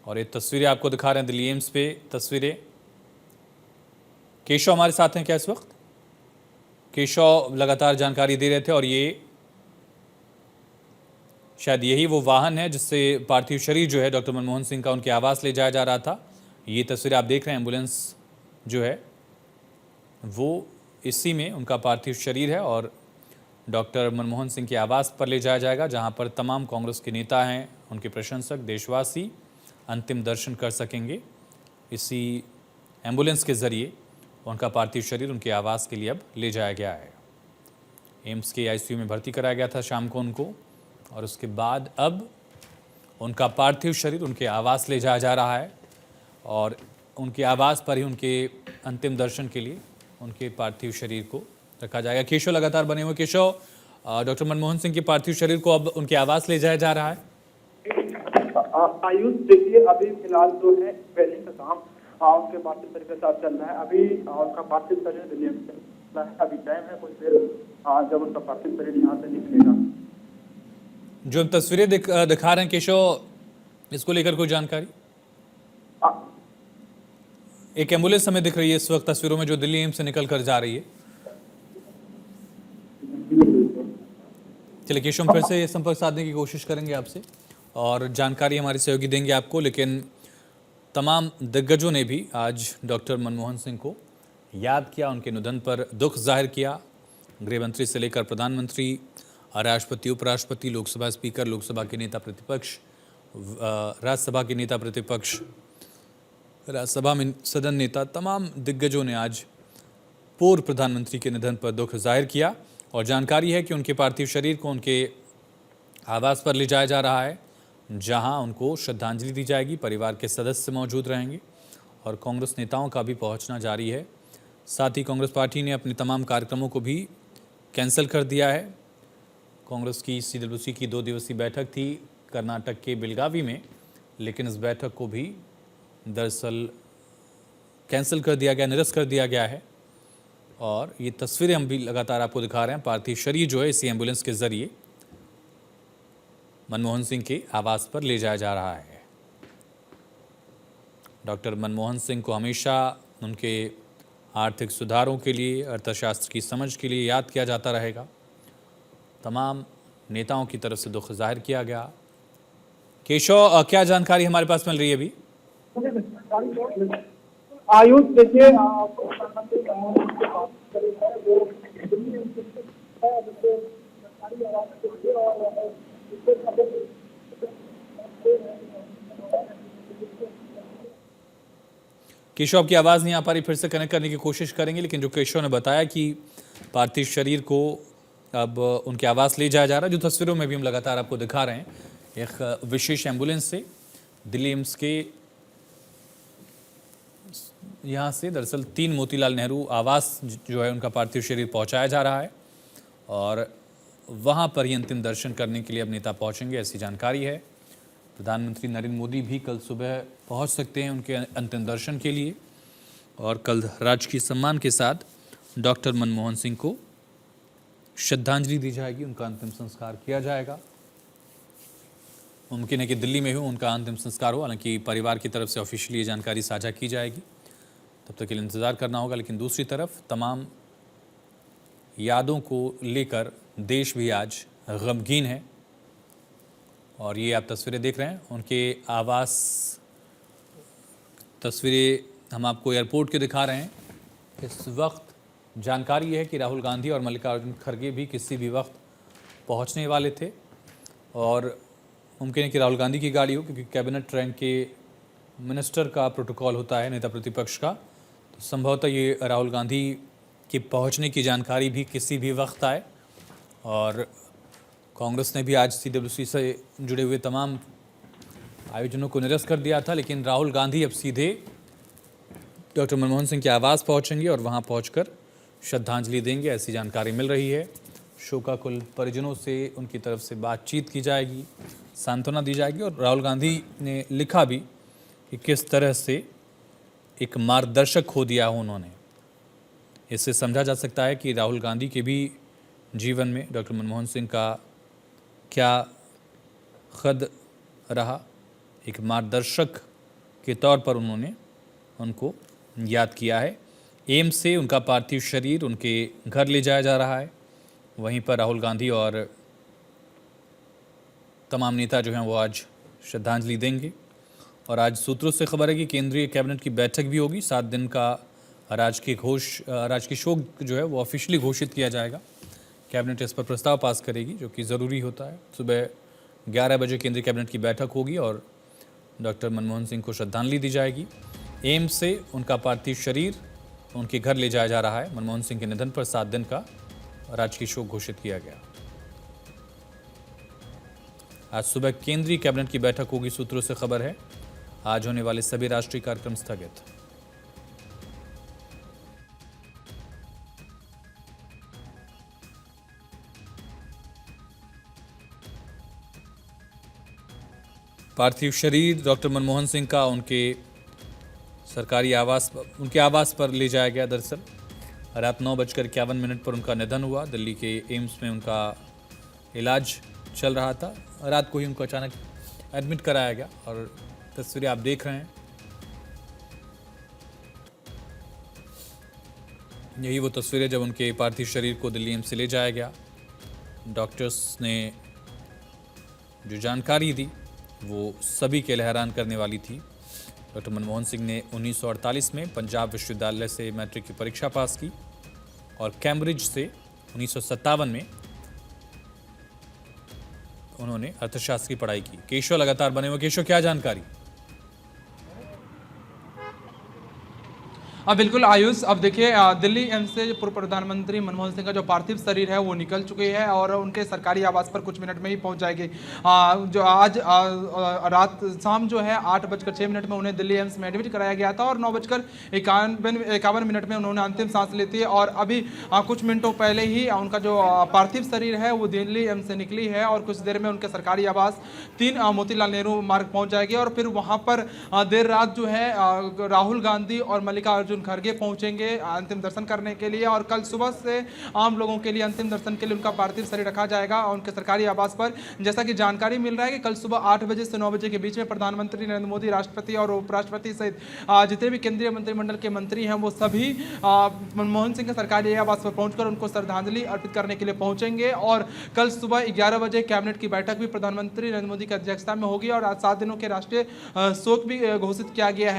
और ये तस्वीरें आपको दिखा रहे हैं दिल्ली एम्स पे तस्वीरें। केशव हमारे साथ हैं क्या इस वक्त? केशव लगातार जानकारी दे रहे थे और ये शायद यही वो वाहन है जिससे पार्थिव शरीर जो है डॉक्टर मनमोहन सिंह का उनके आवास ले जाया जा रहा था। ये तस्वीर आप देख रहे हैं, एम्बुलेंस जो है वो इसी में उनका पार्थिव शरीर है और डॉक्टर मनमोहन सिंह के आवास पर ले जाया जाएगा, जहां पर तमाम कांग्रेस के नेता हैं, उनके प्रशंसक, देशवासी अंतिम दर्शन कर सकेंगे। इसी एम्बुलेंस के ज़रिए उनका पार्थिव शरीर उनके आवास के लिए अब ले जाया गया है। एम्स के आईसीयू में भर्ती कराया गया था शाम को उनको, और उसके बाद अब उनका पार्थिव शरीर उनके आवास ले जाया जा रहा है और उनके आवास पर ही उनके अंतिम दर्शन के लिए उनके पार्थिव शरीर को रखा जाएगा। केशव लगातार बने हुए। केशव, डॉक्टर मनमोहन सिंह के पार्थिव शरीर को अब उनके आवास ले जाया जा रहा है। आयुष, देखिए अभी फिलहाल जो है वेलिंग का काम उनके पार्थिव शरीर के साथ चल रहा है। अभी उनका पार्थिव शरीर दिल्ली में है। अभी टाइम है कुछ देर जब उनका पार्थिव शरीर यहाँ से निकलेगा। जो हम तस्वीरें दिखा रहे हैं केशव, इसको लेकर कोई जानकारी? एक एम्बुलेंस हमें दिख रही है इस वक्त तस्वीरों में जो दिल्ली एम्स से निकल कर जा रही है। चलिए केशव, फिर से संपर्क साधने की कोशिश करेंगे आपसे और जानकारी हमारे सहयोगी देंगे आपको। लेकिन तमाम दिग्गजों ने भी आज डॉक्टर मनमोहन सिंह को याद किया, उनके निधन पर दुख जाहिर किया। गृहमंत्री से लेकर प्रधानमंत्री, राष्ट्रपति, उपराष्ट्रपति, लोकसभा स्पीकर, लोकसभा के नेता प्रतिपक्ष, राज्यसभा के नेता प्रतिपक्ष, राज्यसभा में सदन नेता, तमाम दिग्गजों ने आज पूर्व प्रधानमंत्री के निधन पर दुख जाहिर किया। और जानकारी है कि उनके पार्थिव शरीर को उनके आवास पर ले जाया जा रहा है, जहां उनको श्रद्धांजलि दी जाएगी। परिवार के सदस्य मौजूद रहेंगे और कांग्रेस नेताओं का भी पहुंचना जारी है। साथ ही कांग्रेस पार्टी ने अपने तमाम कार्यक्रमों को भी कैंसिल कर दिया है। कांग्रेस की सीडब्ल्यूसी की 2 दिवसीय बैठक थी कर्नाटक के बेलगावी में, लेकिन इस बैठक को भी दरअसल कैंसिल कर दिया गया, निरस्त कर दिया गया है। और ये तस्वीरें हम भी लगातार आपको दिखा रहे हैं। पार्थिव शरीर जो है इसी एम्बुलेंस के ज़रिए मनमोहन सिंह के आवास पर ले जाया जा रहा है। डॉक्टर मनमोहन सिंह को हमेशा उनके आर्थिक सुधारों के लिए, अर्थशास्त्र की समझ के लिए याद किया जाता रहेगा। तमाम नेताओं की तरफ से दुख जाहिर किया गया। केशव, क्या जानकारी हमारे पास मिल रही है अभी? आयुष, देखिए केशव, आपकी आवाज़ नहीं आ पा रही, फिर से कनेक्ट करने की कोशिश करेंगे। लेकिन जो केशव ने बताया कि पार्थिव शरीर को अब उनके आवास ले जाया जा रहा है, जो तस्वीरों में भी हम लगातार आपको दिखा रहे हैं, एक विशेष एम्बुलेंस से दिल्ली एम्स के यहाँ से दरअसल 3 मोतीलाल नेहरू आवास जो है उनका पार्थिव शरीर पहुँचाया जा रहा है और वहाँ पर ही अंतिम दर्शन करने के लिए अब नेता पहुँचेंगे, ऐसी जानकारी है। प्रधानमंत्री नरेंद्र मोदी भी कल सुबह पहुँच सकते हैं उनके अंतिम दर्शन के लिए और कल राजकीय सम्मान के साथ डॉक्टर मनमोहन सिंह को श्रद्धांजलि दी जाएगी, उनका अंतिम संस्कार किया जाएगा। मुमकिन है कि दिल्ली में ही उनका अंतिम संस्कार हो, हालांकि परिवार की तरफ से ऑफिशियली ये जानकारी साझा की जाएगी, तब तक के लिए इंतज़ार करना होगा। लेकिन दूसरी तरफ तमाम यादों को लेकर देश भी आज गमगीन है और ये आप तस्वीरें देख रहे हैं उनके आवास। तस्वीरें हम आपको एयरपोर्ट के दिखा रहे हैं। इस वक्त जानकारी यह है कि राहुल गांधी और मल्लिकार्जुन खड़गे भी किसी भी वक्त पहुंचने वाले थे और मुमकिन है कि राहुल गांधी की गाड़ी हो, क्योंकि कैबिनेट रैंक के मिनिस्टर का प्रोटोकॉल होता है नेता प्रतिपक्ष का, तो संभवतः ये राहुल गांधी के पहुंचने की जानकारी भी किसी भी वक्त आए। और कांग्रेस ने भी आज सीडब्ल्यूसी से जुड़े हुए तमाम आयोजनों को निरस्त कर दिया था, लेकिन राहुल गांधी अब सीधे डॉक्टर मनमोहन सिंह के आवास पहुंचेंगे और वहां पहुंचकर श्रद्धांजलि देंगे, ऐसी जानकारी मिल रही है। शोकाकुल परिजनों से उनकी तरफ से बातचीत की जाएगी, सांत्वना दी जाएगी और राहुल गांधी ने लिखा भी कि किस तरह से एक मार्गदर्शक खो दिया हो उन्होंने। इससे समझा जा सकता है कि राहुल गांधी के भी जीवन में डॉक्टर मनमोहन सिंह का क्या खद रहा, एक मार्गदर्शक के तौर पर उन्होंने उनको याद किया है। एम्स से उनका पार्थिव शरीर उनके घर ले जाया जा रहा है। वहीं पर राहुल गांधी और तमाम नेता जो हैं वो आज श्रद्धांजलि देंगे। और आज सूत्रों से खबर है कि केंद्रीय कैबिनेट की बैठक भी होगी। 7 दिन का राजकीय शोक जो है वो ऑफिशियली घोषित किया जाएगा। कैबिनेट इस पर प्रस्ताव पास करेगी, जो कि ज़रूरी होता है। सुबह 11 बजे केंद्रीय कैबिनेट की बैठक होगी और डॉक्टर मनमोहन सिंह को श्रद्धांजलि दी जाएगी। एम्स से उनका पार्थिव शरीर उनके घर ले जाया जा रहा है। मनमोहन सिंह के निधन पर 7 दिन का राजकीय शोक घोषित किया गया। आज सुबह केंद्रीय कैबिनेट की बैठक होगी, सूत्रों से खबर है। आज होने वाले सभी राष्ट्रीय कार्यक्रम स्थगित। पार्थिव शरीर डॉक्टर मनमोहन सिंह का उनके सरकारी उनके आवास पर ले जाया गया। दरअसल रात 9:51 पर उनका निधन हुआ। दिल्ली के एम्स में उनका इलाज चल रहा था। रात को ही उनको अचानक एडमिट कराया गया और तस्वीरें आप देख रहे हैं। यही वो तस्वीरें जब उनके पार्थिव शरीर को दिल्ली एम्स से ले जाया गया। डॉक्टर्स ने जो जानकारी दी वो सभी के लिए हैरान करने वाली थी। डॉक्टर मनमोहन सिंह ने 1948 में पंजाब विश्वविद्यालय से मैट्रिक की परीक्षा पास की और कैम्ब्रिज से 1957 में उन्होंने अर्थशास्त्र की पढ़ाई की। केशव लगातार बने हुए। केशव, क्या जानकारी? बिल्कुल आयुष, अब देखिए दिल्ली एम्स से पूर्व प्रधानमंत्री मनमोहन सिंह का जो पार्थिव शरीर है वो निकल चुकी है और उनके सरकारी आवास पर कुछ मिनट में ही पहुंच जाएगी। जो आज रात शाम जो है 8:06 में उन्हें दिल्ली एम्स में एडमिट कराया गया था और 9:51 में उन्होंने अंतिम सांस ली थी और अभी कुछ मिनटों पहले ही उनका जो पार्थिव शरीर है वो दिल्ली एम्स से निकली है और कुछ देर में उनके सरकारी आवास 3 मोतीलाल नेहरू मार्ग पहुँच जाएगी और फिर वहाँ पर देर रात जो है राहुल गांधी और मल्लिकार्जुन खड़गे पहुंचेंगे अंतिम दर्शन करने के लिए और कल सुबह से आम लोगों के लिए अंतिम दर्शन के लिए उनका पार्थिव शरीर रखा जाएगा उनके सरकारी आवास पर। जैसा कि जानकारी मिल रहा है कि कल सुबह 8 बजे से 9 बजे के बीच में प्रधानमंत्री नरेंद्र मोदी, राष्ट्रपति और उपराष्ट्रपति सहित जितने भी केंद्रीय मंत्रिमंडल के मंत्री हैं वो सभी मनमोहन सिंह के सरकारी आवास पर पहुंचकर उनको श्रद्धांजलि अर्पित करने के लिए पहुंचेंगे और कल सुबह 11 बजे कैबिनेट की बैठक भी प्रधानमंत्री नरेंद्र मोदी की अध्यक्षता में होगी और आज 7 दिनों के राष्ट्रीय शोक भी घोषित किया गया है।